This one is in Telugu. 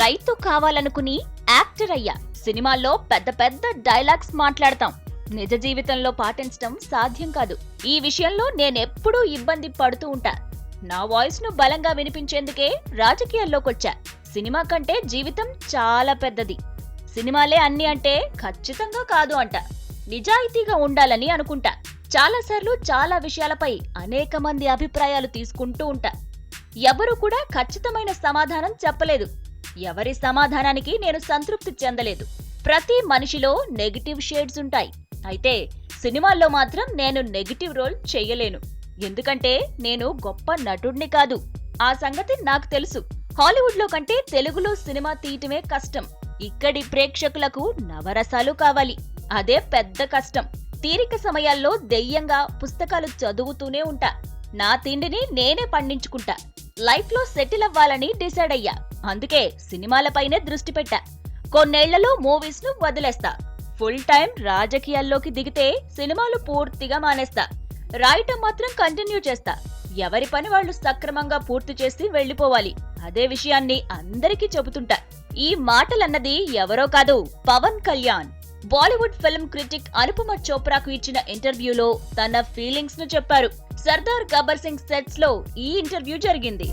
రైతు కావాలనుకుని యాక్టర్ అయ్యా. సినిమాల్లో పెద్ద పెద్ద డైలాగ్స్ మాట్లాడతాం. నిజ జీవితంలో పాటించడం సాధ్యం కాదు. ఈ విషయంలో నేనెప్పుడూ ఇబ్బంది పడుతూ ఉంటా. నా వాయిస్ ను బలంగా వినిపించేందుకే రాజకీయాల్లోకొచ్చా. సినిమా కంటే జీవితం చాలా పెద్దది. సినిమాలే అన్ని అంటే ఖచ్చితంగా కాదు అంట. నిజాయితీగా ఉండాలని అనుకుంటా. చాలాసార్లు చాలా విషయాలపై అనేక మంది అభిప్రాయాలు తీసుకుంటూ ఉంటా. ఎవరు కూడా ఖచ్చితమైన సమాధానం చెప్పలేదు. ఎవరి సమాధానానికి నేను సంతృప్తి చెందలేదు. ప్రతి మనిషిలో నెగటివ్ షేడ్స్ ఉంటాయి. అయితే సినిమాల్లో మాత్రం నేను నెగటివ్ రోల్ చెయ్యలేను. ఎందుకంటే నేను గొప్ప నటుడిని కాదు. ఆ సంగతి నాకు తెలుసు. హాలీవుడ్ లో కంటే తెలుగులో సినిమా తీయటమే కష్టం. ఇక్కడి ప్రేక్షకులకు నవరసాలు కావాలి. అదే పెద్ద కష్టం. తీరిక సమయాల్లో దెయ్యంగా పుస్తకాలు చదువుతూనే ఉంటా. నా తిండిని నేనే పండించుకుంటా. లైఫ్ లో సెటిల్ అవ్వాలని డిసైడ్ అయ్యా. అందుకే సినిమాలపైనే దృష్టి పెట్టా. కొన్నేళ్లలో మూవీస్ ను వదిలేస్తా. ఫుల్ టైం రాజకీయాల్లోకి దిగితే సినిమాలు పూర్తిగా మానేస్తా. రాయటం మాత్రం కంటిన్యూ చేస్తా. ఎవరి పని వాళ్ళు సక్రమంగా పూర్తి చేసి వెళ్లిపోవాలి. అదే విషయాన్ని అందరికీ చెబుతుంటా. ఈ మాటలన్నది ఎవరో కాదు, పవన్ కళ్యాణ్. బాలీవుడ్ ఫిల్మ్ క్రిటిక్ అనుపమ చోప్రాకు ఇచ్చిన ఇంటర్వ్యూలో తన ఫీలింగ్స్ ను చెప్పారు. సర్దార్ గబ్బర్ సింగ్ సెట్స్ లో ఈ ఇంటర్వ్యూ జరిగింది.